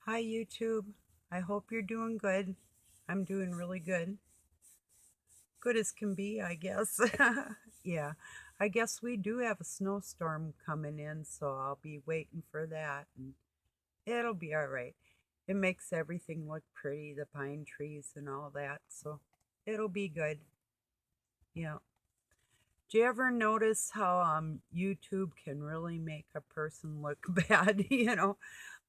Hi, YouTube. I hope you're doing good. I'm doing really good. Good as can be, I guess. Yeah, I guess we do have a snowstorm coming in, so I'll be waiting for that, and it'll be all right. It makes everything look pretty, the pine trees and all that, so it'll be good. Yeah. Do you ever notice how YouTube can really make a person look bad?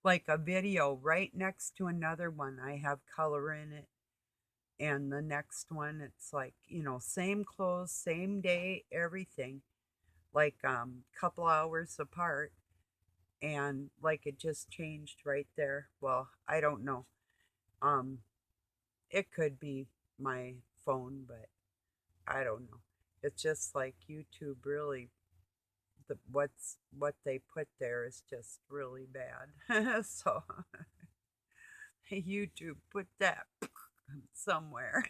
Like a video right next to another one. I have color in it, and the next one it's like, same clothes, same day, everything, like couple hours apart, and like it just changed right there. Well, I don't know. um it could be my phone, but I don't know. It's just like YouTube really, what they put there is just really bad. So YouTube, put that somewhere.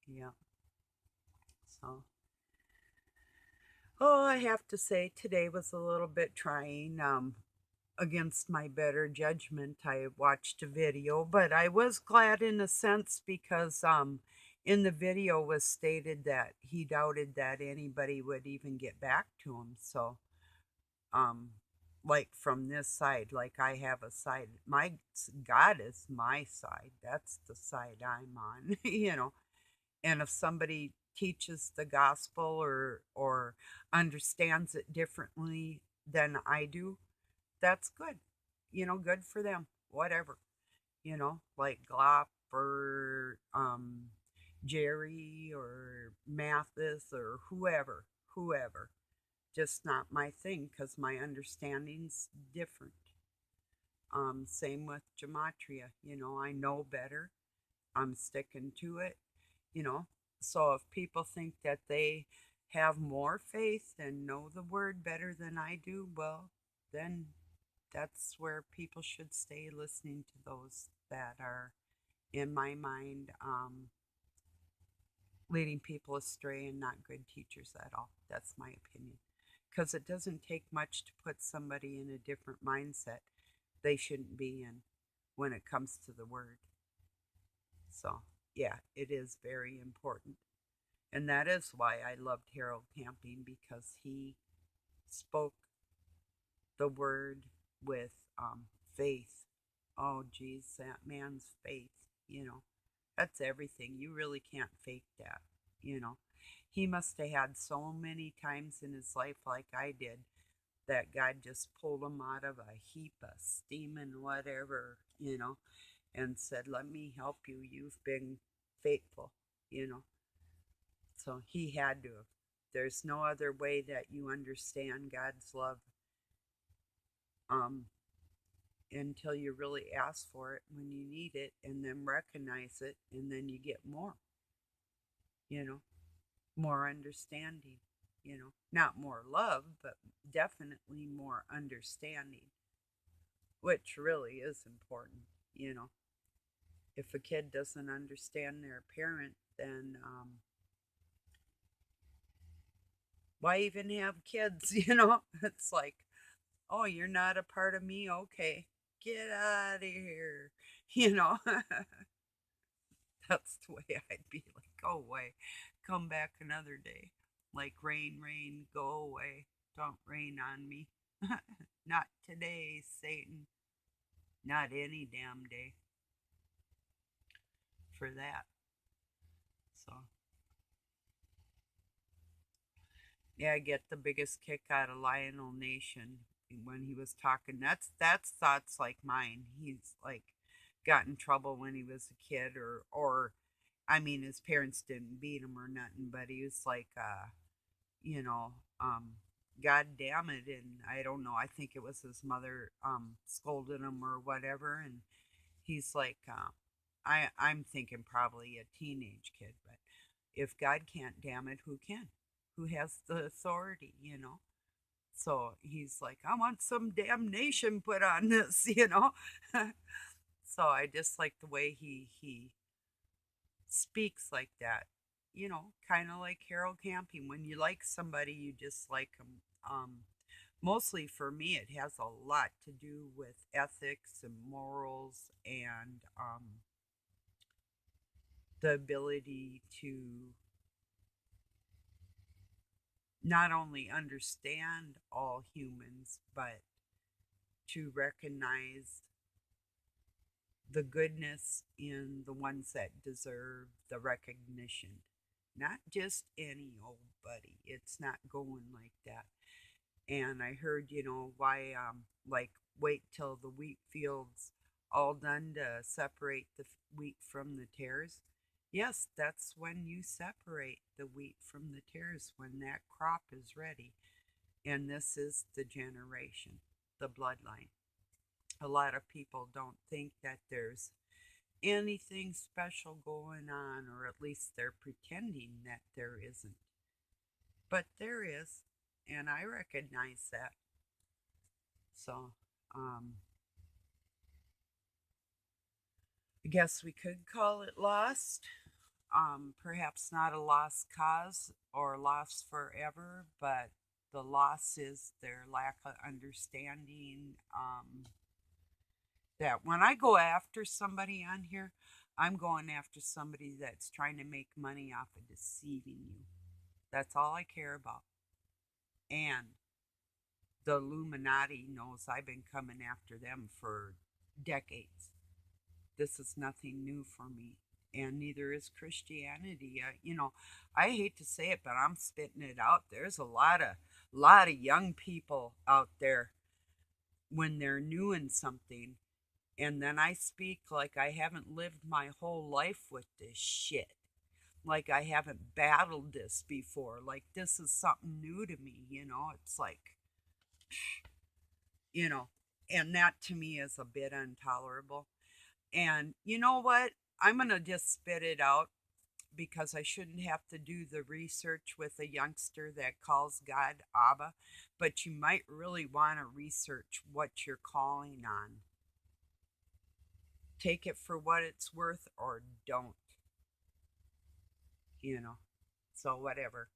Yeah. So, oh, I have to say today was a little bit trying. Against my better judgment, I watched a video, but I was glad in a sense because in the video was stated that he doubted that anybody would even get back to him. So um like from this side, like I have a side, my God is my side. That's the side I'm on. And if somebody teaches the gospel or understands it differently than I do, that's good. Good for them. Whatever. Like Glop or Jerry or Mathis or whoever. Just not my thing because my understanding's different. Same with gematria. I know better. I'm sticking to it. you know. So if people think that they have more faith and know the word better than I do, well, then that's where people should stay listening to those that are, in my mind, leading people astray and not good teachers at all. That's my opinion. Because it doesn't take much to put somebody in a different mindset they shouldn't be in when it comes to the word. So, yeah, it is very important. And that is why I loved Harold Camping, because he spoke the word with faith. Oh, geez, that man's faith, you know, that's everything. You really can't fake that, you know. He must have had so many times in his life, like I did, that God just pulled him out of a heap of steaming whatever, and said, "Let me help you. You've been faithful," you know. So he had to have. There's no other way that you understand God's love um, until you really ask for it when you need it and then recognize it, and then you get more, you know, more understanding, not more love, but definitely more understanding, which really is important, you know. If a kid doesn't understand their parent, then why even have kids? It's like, oh, you're not a part of me? Okay, get out of here. You know, that's the way I'd be like, go away, come back another day. Like, rain, rain, go away. Don't rain on me. Not today, Satan. Not any damn day for that. So, yeah, I get the biggest kick out of Lionel Nation when he was talking. That's thoughts like mine. He's like got in trouble when he was a kid, or I mean, his parents didn't beat him or nothing, but he was like, you know, um, God damn it, and I don't know. I think it was his mother scolded him or whatever, and he's like, I'm thinking probably a teenage kid, but if God can't damn it, who can? Who has the authority? So he's like, I want some damnation put on this. So I just like the way he speaks like that, kind of like Harold Camping. When you like somebody, you just like them mostly for me, it has a lot to do with ethics and morals and the ability to not only understand all humans, but to recognize the goodness in the ones that deserve the recognition. Not just any old buddy. It's not going like that. And I heard, why, like, wait till the wheat field's all done to separate the wheat from the tares. Yes, that's when you separate the wheat from the tares, when that crop is ready. And this is the generation, the bloodline. A lot of people don't think that there's anything special going on, or at least they're pretending that there isn't. But there is, and I recognize that. So, um, I guess we could call it lost. Perhaps not a lost cause or lost forever, but the loss is their lack of understanding. That when I go after somebody on here, I'm going after somebody that's trying to make money off of deceiving you. That's all I care about. And the Illuminati knows I've been coming after them for decades. This is nothing new for me. And neither is Christianity. I hate to say it, but I'm spitting it out. There's a lot of young people out there when they're new in something, and then I speak like I haven't lived my whole life with this shit. Like I haven't battled this before. Like this is something new to me. It's like, you know, and that to me is a bit intolerable. And you know what? I'm going to just spit it out because I shouldn't have to do the research with a youngster that calls God Abba. But you might really want to research what you're calling on. Take it for what it's worth or don't, you know. So, whatever.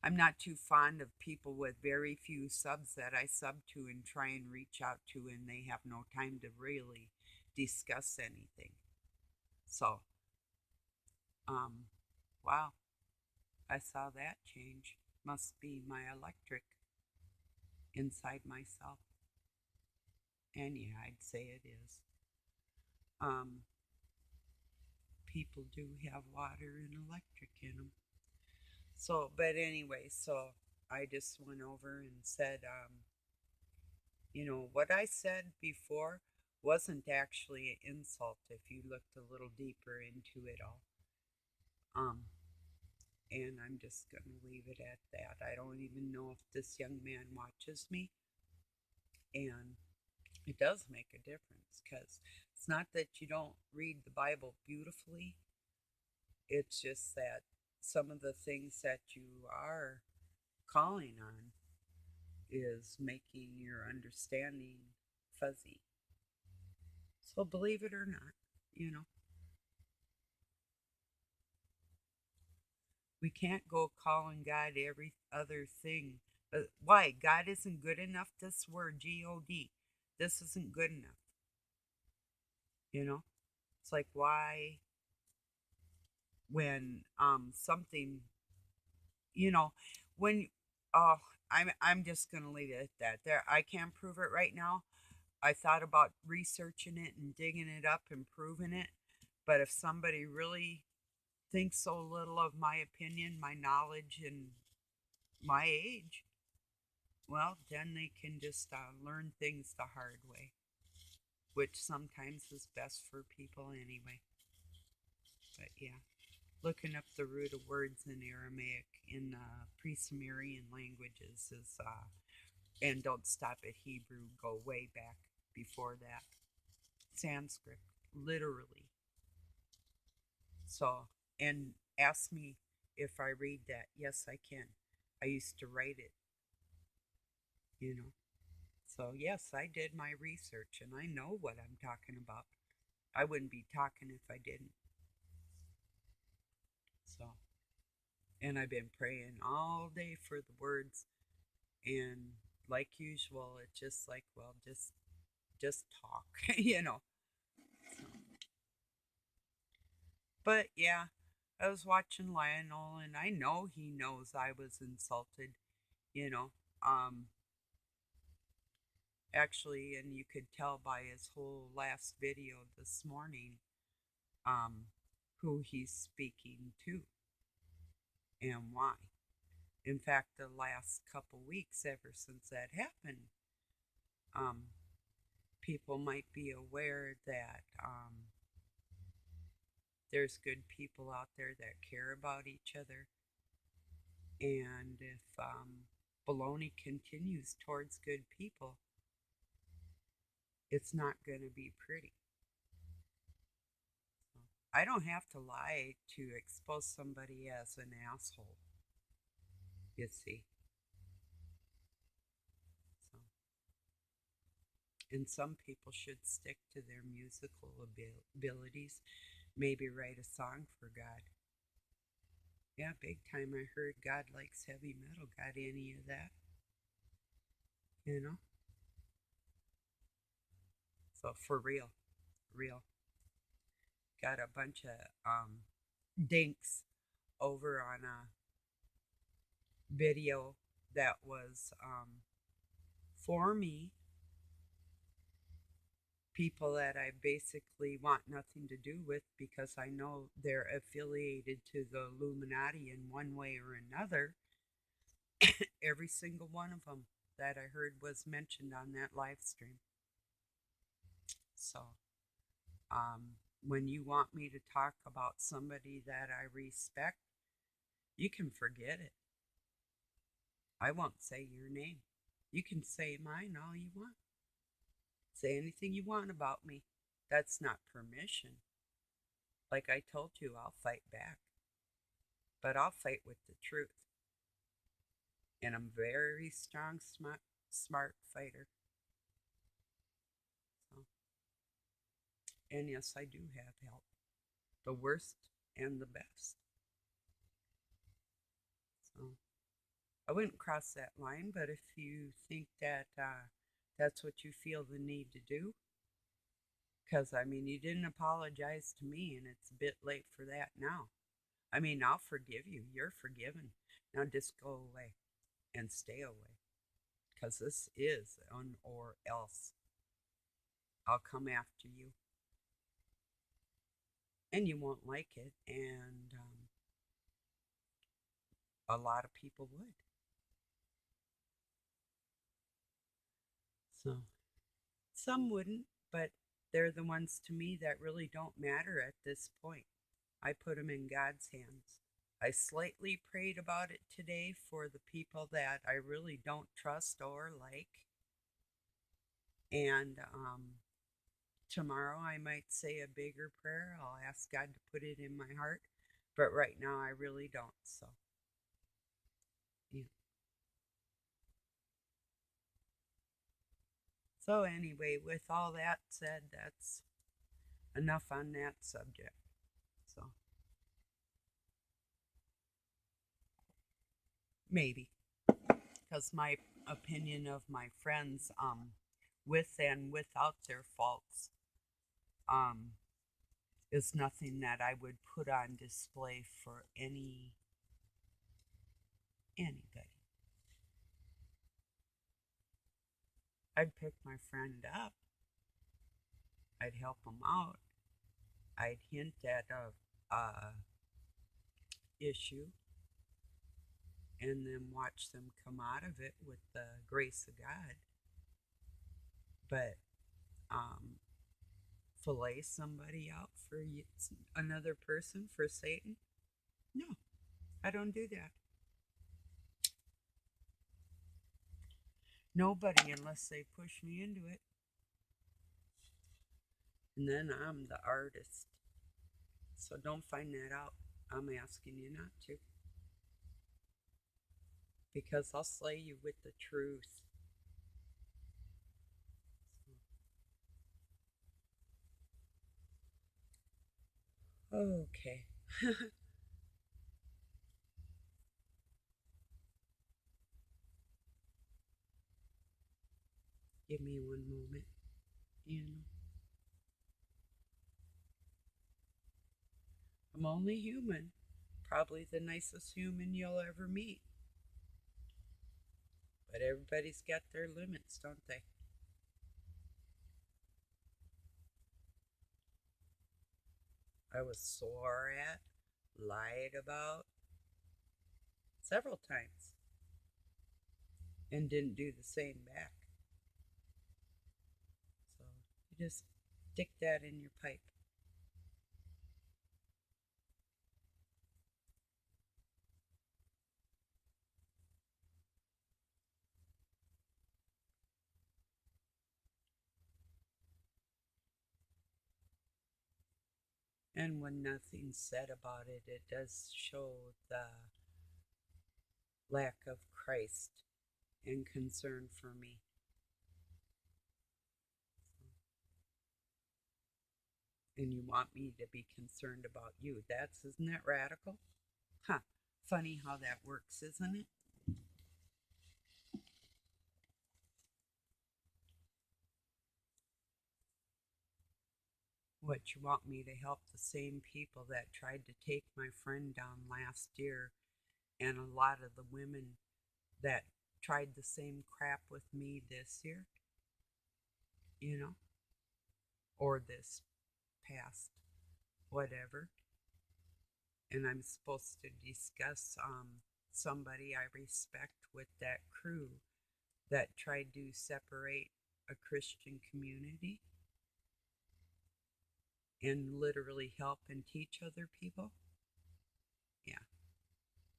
I'm not too fond of people with very few subs that I sub to and try and reach out to, and they have no time to really discuss anything. So, um, wow, I saw that change. Must be my electric inside myself. And yeah, I'd say it is. Um, People do have water and electric in them. So, but anyway, so I just went over and said, what I said before wasn't actually an insult if you looked a little deeper into it all. Um, and I'm just going to leave it at that. I don't even know if this young man watches me, and it does make a difference because it's not that you don't read the Bible beautifully, it's just that some of the things that you are calling on is making your understanding fuzzy. So believe it or not, you know, we can't go calling God every other thing. Why? God isn't good enough? This word, God, this isn't good enough, you know? It's like, why, when something, you know, when, oh, I'm just going to leave it at that. There, I can't prove it right now. I thought about researching it and digging it up and proving it. But if somebody really thinks so little of my opinion, my knowledge, and my age, well, then they can just learn things the hard way, which sometimes is best for people anyway. But yeah, looking up the root of words in Aramaic in pre-Sumerian languages is, and don't stop at Hebrew, go way back before that. Sanskrit, literally. So, and ask me if I read that. Yes, I can. I used to write it, you know. So, yes, I did my research and I know what I'm talking about. I wouldn't be talking if I didn't. So, And I've been praying all day for the words, and like usual, it's just like, well, just talk, you know. So, but yeah, I was watching Lionel, and I know he knows I was insulted, you know. Um, Actually, and you could tell by his whole last video this morning, um, who he's speaking to and why. In fact, the last couple weeks, ever since that happened, um, people might be aware that there's good people out there that care about each other. And if baloney continues towards good people, it's not going to be pretty. So I don't have to lie to expose somebody as an asshole, you see. So, and some people should stick to their musical abilities, maybe write a song for God. Yeah, big time. I heard God likes heavy metal. Got any of that? You know? So for real, real. Got a bunch of dinks over on a video that was for me, people that I basically want nothing to do with because I know they're affiliated to the Illuminati in one way or another. Every single one of them that I heard was mentioned on that live stream. So, when you want me to talk about somebody that I respect, you can forget it. I won't say your name. You can say mine all you want. Say anything you want about me. That's not permission. Like I told you, I'll fight back. But I'll fight with the truth. And I'm very strong, smart fighter. So, and yes, I do have help. The worst and the best. So I wouldn't cross that line, but if you think that that's what you feel the need to do, because I mean, you didn't apologize to me, and it's a bit late for that now. I mean, I'll forgive you. You're forgiven. Now just go away and stay away, because this is an or else. I'll come after you, and you won't like it, and a lot of people would. So some wouldn't, but they're the ones to me that really don't matter at this point. I put them in God's hands. I slightly prayed about it today for the people that I really don't trust or like. And tomorrow I might say a bigger prayer. I'll ask God to put it in my heart. But right now I really don't. So, yeah. So, anyway, with all that said, that's enough on that subject. So, maybe. Because my opinion of my friends, with and without their faults, um, is nothing that I would put on display for anybody. I'd pick my friend up. I'd help him out. I'd hint at a issue, and then watch them come out of it with the grace of God. But um, fillet somebody out for another person for Satan? No, I don't do that. Nobody, unless they push me into it. And then I'm the artist. So don't find that out. I'm asking you not to. Because I'll slay you with the truth. Okay. Give me one moment. You know, I'm only human. Probably the nicest human you'll ever meet. But everybody's got their limits, don't they? I was sore at, lied about several times, and didn't do the same back. So you just stick that in your pipe. And when nothing's said about it, it does show the lack of Christ and concern for me. And you want me to be concerned about you. Isn't that radical? Huh. Funny how that works, isn't it? What, you want me to help the same people that tried to take my friend down last year, and a lot of the women that tried the same crap with me this year, you know, or this past whatever. And I'm supposed to discuss somebody I respect with that crew that tried to separate a Christian community and literally help and teach other people. Yeah,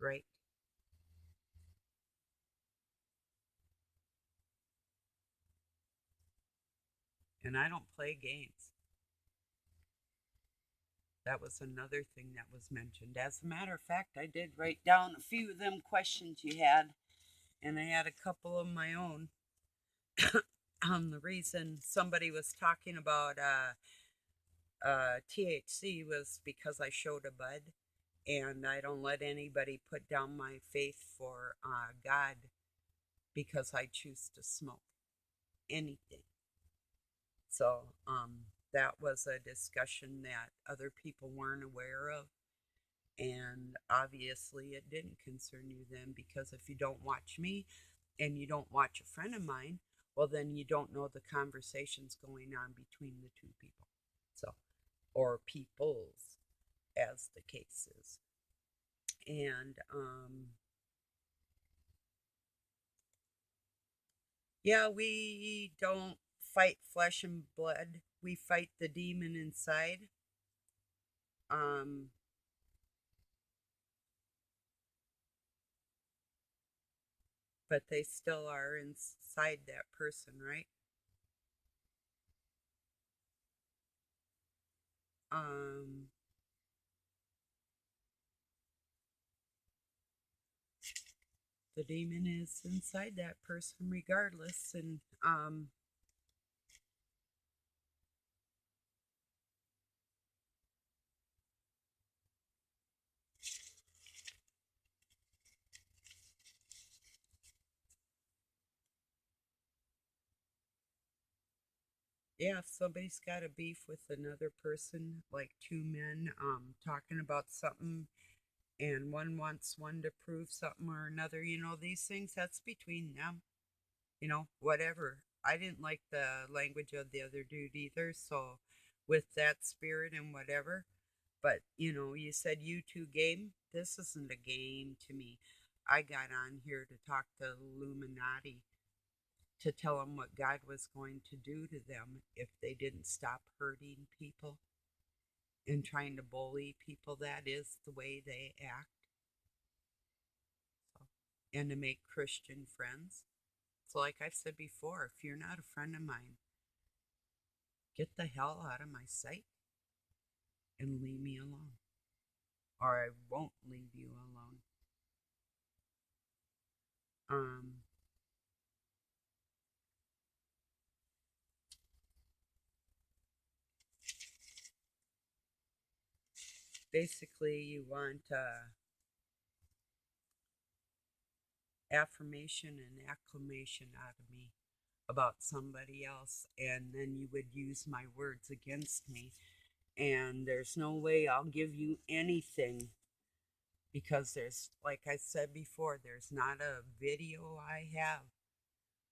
right. And I don't play games. That was another thing that was mentioned. As a matter of fact, I did write down a few of them questions you had, and I had a couple of my own. The reason somebody was talking about THC was because I showed a bud, and I don't let anybody put down my faith for God because I choose to smoke anything. So that was a discussion that other people weren't aware of. And obviously, it didn't concern you then, because if you don't watch me and you don't watch a friend of mine, well, then you don't know the conversations going on between the two people. So, or peoples, as the case is. And yeah, we don't fight flesh and blood, we fight the demon inside. Um, but they still are inside that person, right? Um, the demon is inside that person regardless. And yeah, if somebody's got a beef with another person, like two men talking about something, and one wants one to prove something or another, these things, that's between them, whatever. I didn't like the language of the other dude either, so with that spirit and whatever. But, you said you two game. This isn't a game to me. I got on here to talk to Illuminati, to tell them what God was going to do to them if they didn't stop hurting people and trying to bully people. That is the way they act. So, and to make Christian friends. So, like I've said before, if you're not a friend of mine, get the hell out of my sight and leave me alone. Or I won't leave you alone. Um, Basically, you want affirmation and acclamation out of me. about somebody else, and then you would use my words against me. And there's no way I'll give you anything because there's, like I said before, there's not a video I have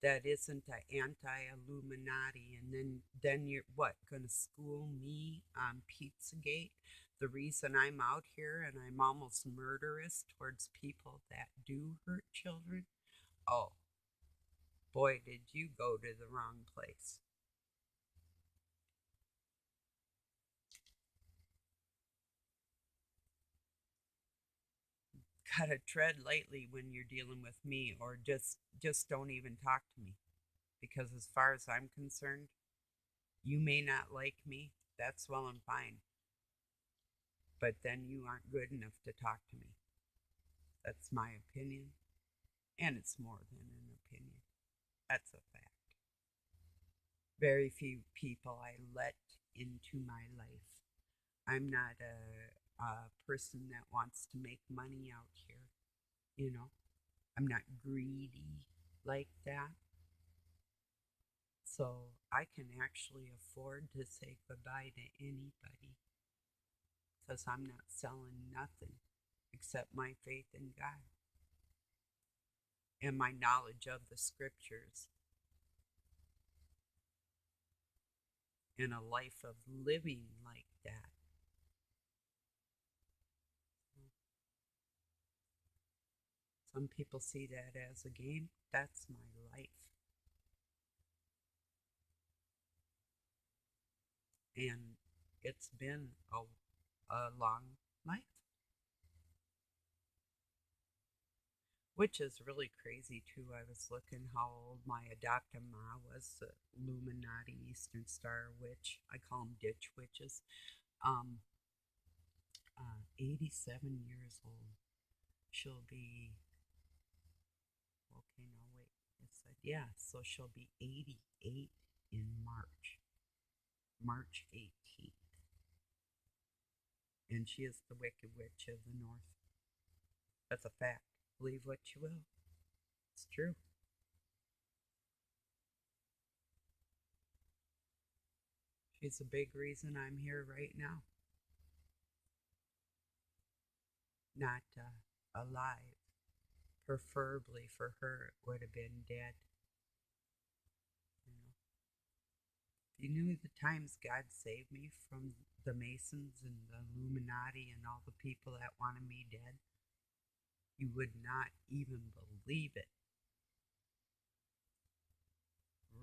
that isn't an anti-Illuminati. And then you're what, gonna school me on Pizzagate? The reason I'm out here and I'm almost murderous towards people that do hurt children? Oh, boy, did you go to the wrong place. Gotta tread lightly when you're dealing with me, or just don't even talk to me. Because as far as I'm concerned, you may not like me. That's well and fine. But then you aren't good enough to talk to me. That's my opinion. And it's more than an opinion. That's a fact. Very few people I let into my life. I'm not a person that wants to make money out here. You know, I'm not greedy like that. So I can actually afford to say goodbye to anybody because I'm not selling nothing except my faith in God and my knowledge of the scriptures and a life of living like that. Some people see that as a game. That's my life. And it's been a long life, which is really crazy too. I was looking how old my adoptive ma was, the Illuminati Eastern Star Witch. I call them ditch witches. Um, 87 years old. She'll be, okay, no, wait. It said, yeah, so she'll be 88 in March, March 18th. And she is the Wicked Witch of the North. That's a fact. Believe what you will. It's true. She's a big reason I'm here right now. Not alive. Preferably for her, it would have been dead. You know, if you knew the times God saved me from the Masons and the Illuminati and all the people that wanted me dead, you would not even believe it.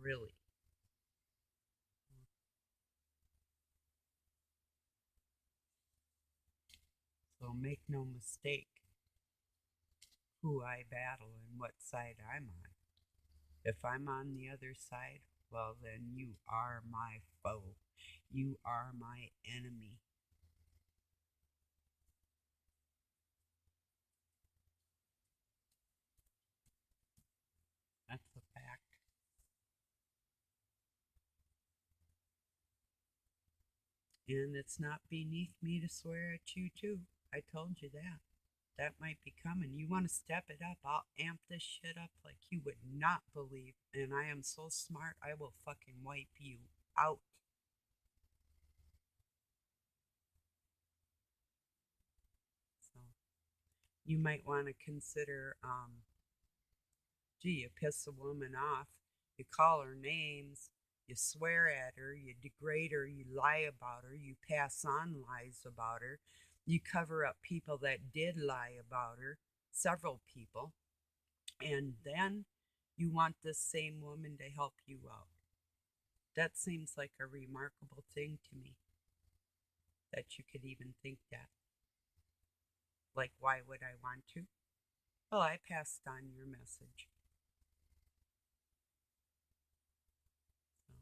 Really. So make no mistake who I battle and what side I'm on. If I'm on the other side, well, then you are my foe. You are my enemy. That's a fact. And it's not beneath me to swear at you, too. I told you that. That might be coming. You want to step it up? I'll amp this shit up like you would not believe. And I am so smart, I will fucking wipe you out. So you might want to consider, gee, you piss a woman off, you call her names, you swear at her, you degrade her, you lie about her, you pass on lies about her, you cover up people that did lie about her, several people, and then you want this same woman to help you out. That seems like a remarkable thing to me that you could even think that. Like, why would I want to? Well, I passed on your message. So,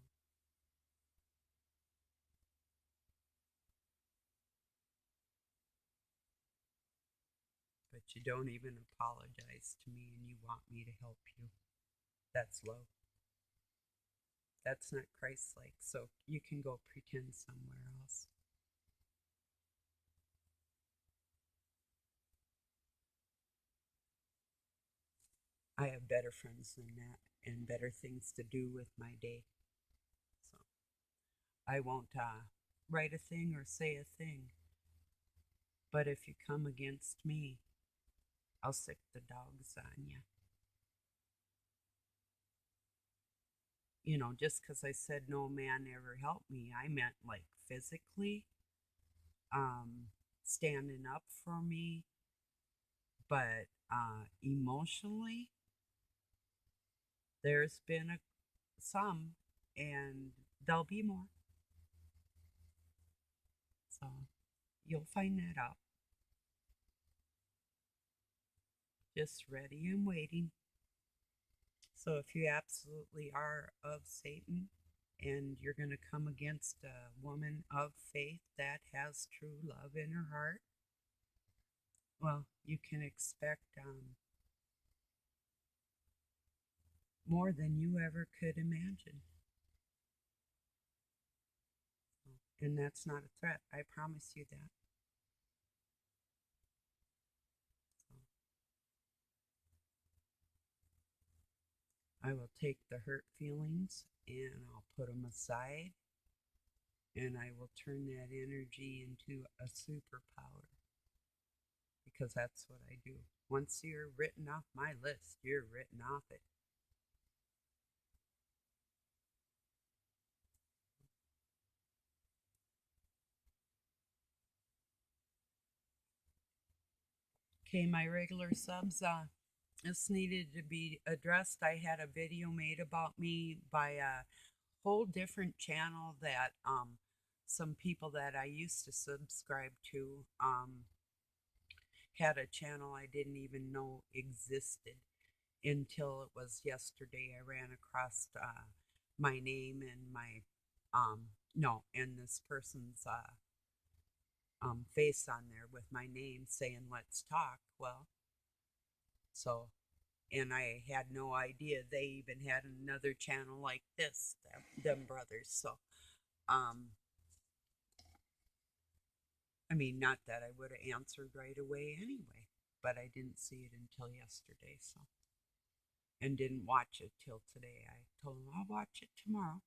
but you don't even apologize to me and you want me to help you. That's low. That's not Christ like. So you can go pretend somewhere else. I have better friends than that. and better things to do with my day. So I won't write a thing or say a thing. But if you come against me, I'll sick the dogs on you. You know, just because I said no man ever helped me, I meant like physically, um, standing up for me, but emotionally, there's been some, and there'll be more. So you'll find that out. Just ready and waiting. So if you absolutely are of Satan and you're going to come against a woman of faith that has true love in her heart, well, you can expect more than you ever could imagine. And that's not a threat. I promise you that. So I will take the hurt feelings and I'll put them aside, and I will turn that energy into a superpower, because that's what I do. Once you're written off my list, you're written off it. Okay, my regular subs, this needed to be addressed. I had a video made about me by a whole different channel that some people that I used to subscribe to had a channel I didn't even know existed until it was yesterday. I ran across my name and my no, and this person's face on there with my name saying "Let's talk." Well, so, and I had no idea they even had another channel like this, them brothers. So, um, I mean, not that I would have answered right away anyway, but I didn't see it until yesterday. So, and didn't watch it till today. I told them I'll watch it tomorrow.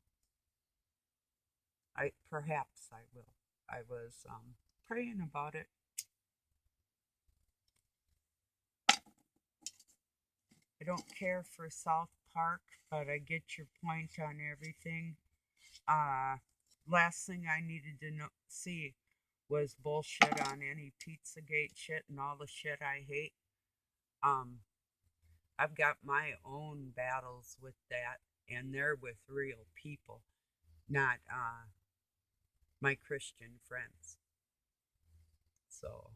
Perhaps I will. I was praying about it. I don't care for South Park, but I get your point on everything. Uh, Last thing I needed to see was bullshit on any Pizzagate shit and all the shit I hate. Um, I've got my own battles with that, and they're with real people, not my Christian friends. So,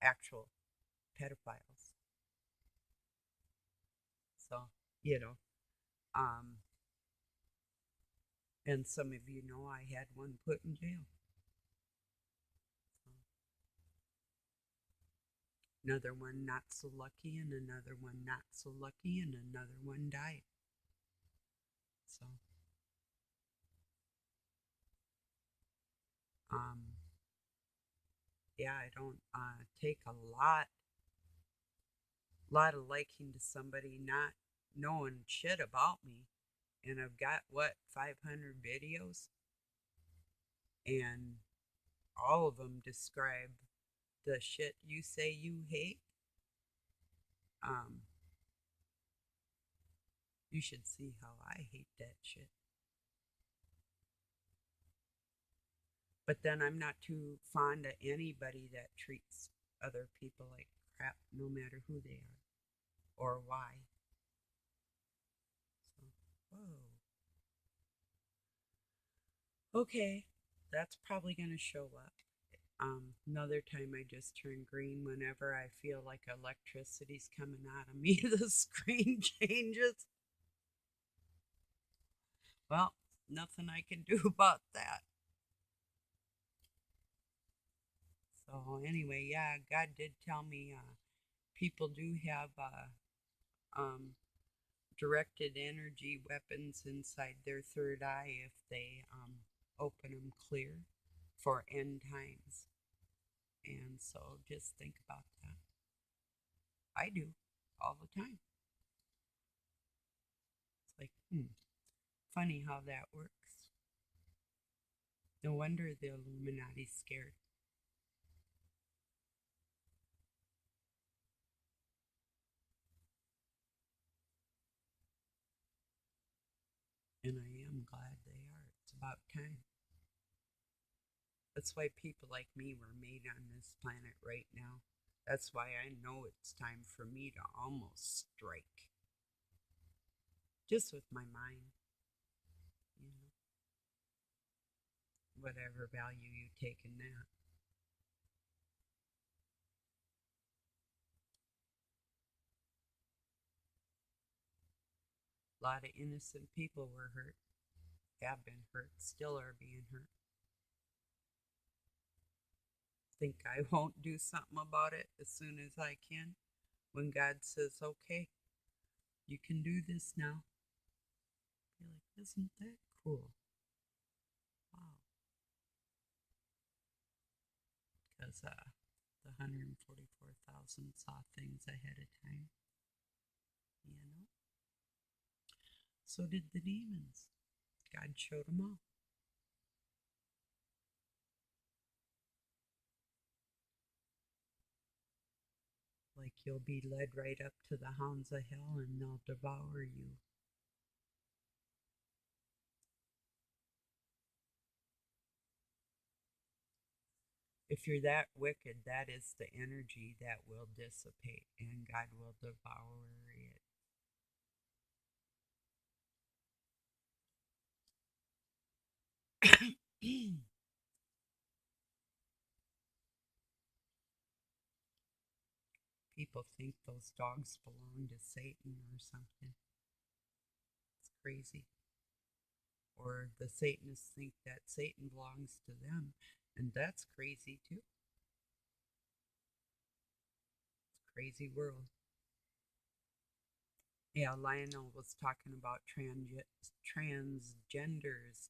actual pedophiles. So, you know, um, and some of you know I had one put in jail. So, another one not so lucky, and another one not so lucky, and another one died. So, um, yeah, I don't take a lot of liking to somebody not knowing shit about me, and I've got what 500 videos, and all of them describe the shit you say you hate. Um, you should see how I hate that shit. But then I'm not too fond of anybody that treats other people like crap, no matter who they are or why. So, whoa. Okay, that's probably going to show up. Another time I just turn green whenever I feel like electricity's coming out of me. The screen changes. Well, nothing I can do about that. So anyway, yeah, God did tell me people do have um, directed energy weapons inside their third eye if they open them clear for end times. And so just think about that. I do all the time. Funny how that works. No wonder the Illuminati's scared. And I am glad they are. It's about time. That's why people like me were made on this planet right now. That's why I know it's time for me to almost strike. Just with my mind, you know, whatever value you take in that. A lot of innocent people were hurt, have been hurt, still are being hurt. Think I won't do something about it as soon as I can when God says, okay, you can do this now. Be like, isn't that cool? Wow. Because the 144,000 saw things ahead of time, you know? So did the demons. God showed them all. Like you'll be led right up to the hounds of hell and they'll devour you. If you're that wicked, that is the energy that will dissipate and God will devour it. People think those dogs belong to Satan or something. It's crazy. Or the Satanists think that Satan belongs to them, and that's crazy too. It's a crazy world. Yeah, Lionel was talking about transgenders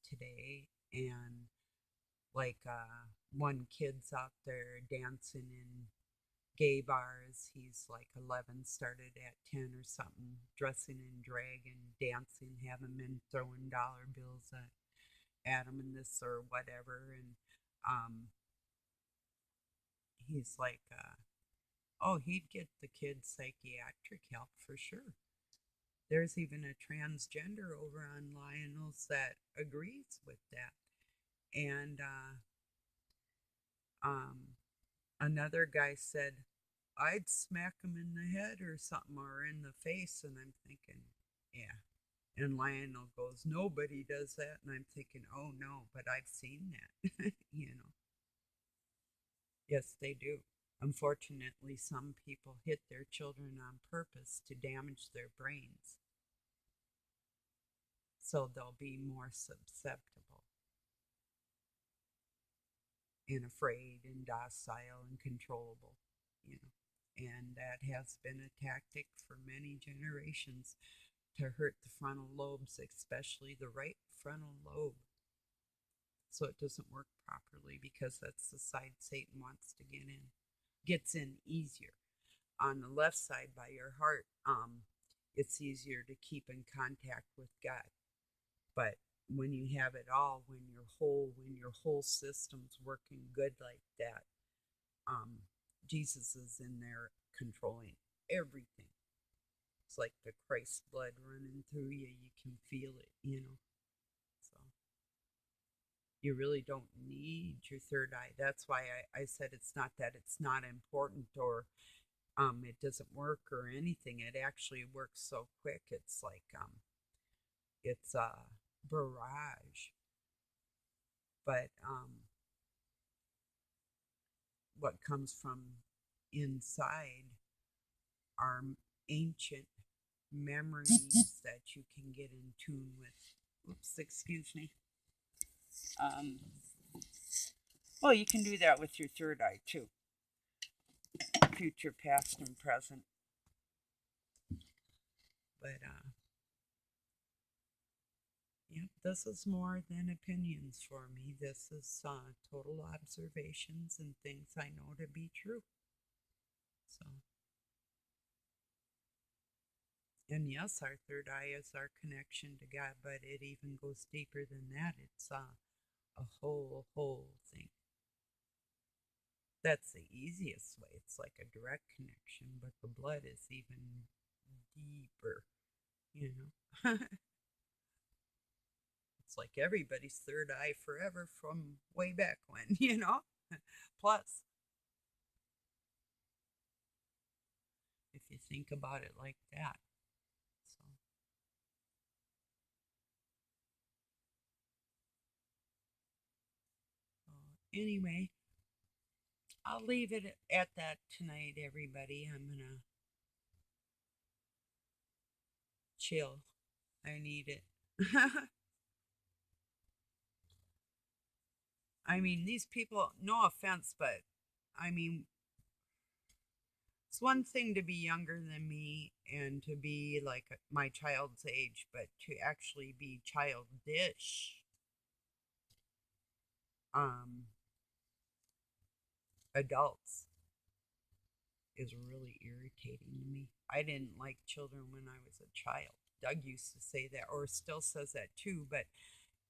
today, and like one kid's out there dancing in gay bars. He's like 11, started at 10 or something, dressing in drag and dancing, having men throwing dollar bills at him and this or whatever. And um, he's like, oh, he'd get the kid psychiatric help for sure. There's even a transgender over on Lionel's that agrees with that. And um, another guy said, I'd smack him in the head or something or in the face. And I'm thinking, yeah. And Lionel goes, nobody does that. And I'm thinking, oh no, but I've seen that, you know. Yes, they do. Unfortunately, some people hit their children on purpose to damage their brains so they'll be more susceptible and afraid and docile and controllable, you know. And that has been a tactic for many generations to hurt the frontal lobes, especially the right frontal lobe. So it doesn't work properly because that's the side Satan wants to get in. Gets in easier. On the left side by your heart, it's easier to keep in contact with God. But when you have it all, when your whole system's working good like that, um, Jesus is in there controlling everything. It's like the Christ blood running through you. You can feel it, you know. So you really don't need your third eye. That's why I said it's not that it's not important or it doesn't work or anything. It actually works so quick. It's like it's a barrage. But what comes from inside are ancient memories that you can get in tune with. Oops, excuse me. Um, well, you can do that with your third eye too. Future, past, and present. But yeah, this is more than opinions for me. This is total observations and things I know to be true. So And yes, our third eye is our connection to God, but it even goes deeper than that. It's a whole thing. That's the easiest way. It's like a direct connection, but the blood is even deeper, you know. It's like everybody's third eye forever from way back when, you know. Plus, if you think about it like that. So, anyway, I'll leave it at that tonight, everybody. I'm gonna chill. I need it. I mean, these people, no offense, but I mean, it's one thing to be younger than me and to be like my child's age, but to actually be childish, um, adults is really irritating to me. I didn't like children when I was a child. Doug used to say that, or still says that too, but,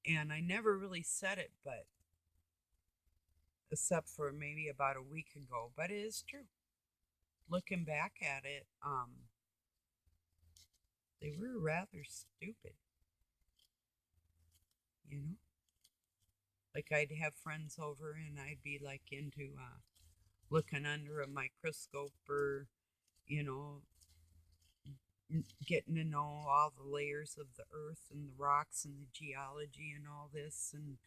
and I never really said it, but except for maybe about a week ago, but it is true. Looking back at it, they were rather stupid, you know? Like I'd have friends over and I'd be like into looking under a microscope or, you know, getting to know all the layers of the earth and the rocks and the geology and all this and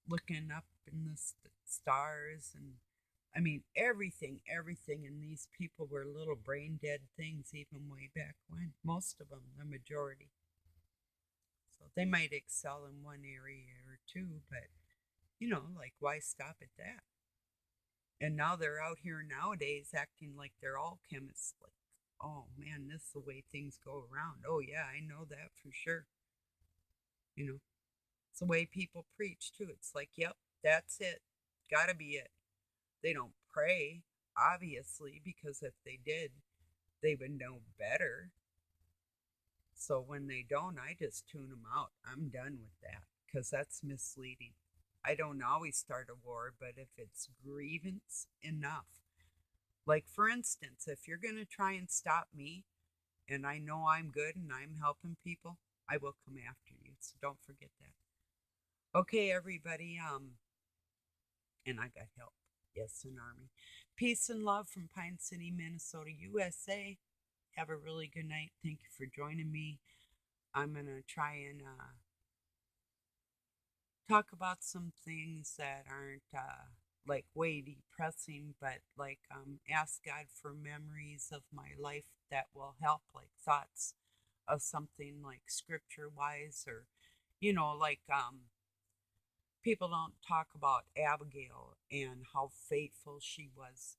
looking up in the stars and I mean everything and these people were little brain dead things even way back when, most of them, the majority. So they might excel in one area or two, but you know, like why stop at that? And now they're out here nowadays acting like they're all chemists. Like, oh man, this is the way things go around. Oh yeah, I know that for sure. You know, it's the way people preach too. It's like, yep, that's it. Gotta be it. They don't pray, obviously, because if they did, they would know better. So when they don't, I just tune them out. I'm done with that because that's misleading. I don't always start a war, but if it's grievance enough, like for instance, if you're going to try and stop me and I know I'm good and I'm helping people, I will come after you. So don't forget that. Okay, everybody, and I got help. Yes, an army. Peace and love from Pine City, Minnesota, USA. Have a really good night. Thank you for joining me. I'm going to try and talk about some things that aren't like way depressing, but like ask God for memories of my life that will help, like thoughts of something like scripture wise, or you know, like people don't talk about Abigail and how faithful she was,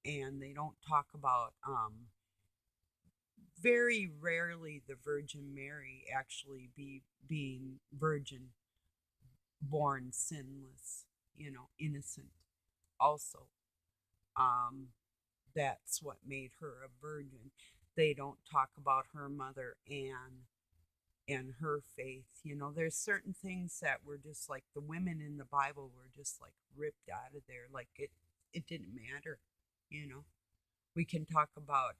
and they don't talk about very rarely the Virgin Mary actually being virgin born sinless, you know, innocent also. Um, that's what made her a virgin. They don't talk about her mother Anne and her faith. You know, there's certain things that were just like the women in the Bible were just like ripped out of there. Like it didn't matter, you know. We can talk about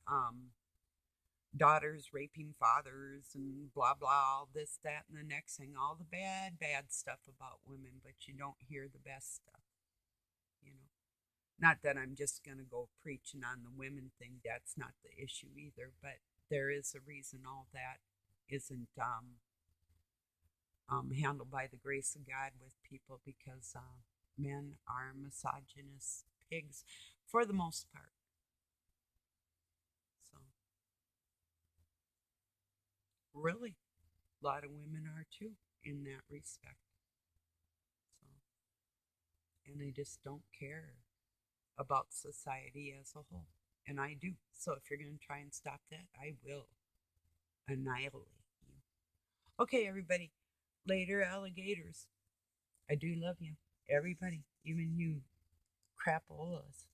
daughters raping fathers and blah blah, all this, that, and the next thing, all the bad stuff about women, but you don't hear the best stuff, you know. Not that I'm just gonna go preaching on the women thing, that's not the issue either, but there is a reason all that isn't handled by the grace of God with people because men are misogynist pigs for the most part. So really, a lot of women are too in that respect. So, and they just don't care about society as a whole. And I do. So if you're going to try and stop that, I will annihilate you. Okay, everybody. Later, alligators. I do love you. Everybody, even you crapolas.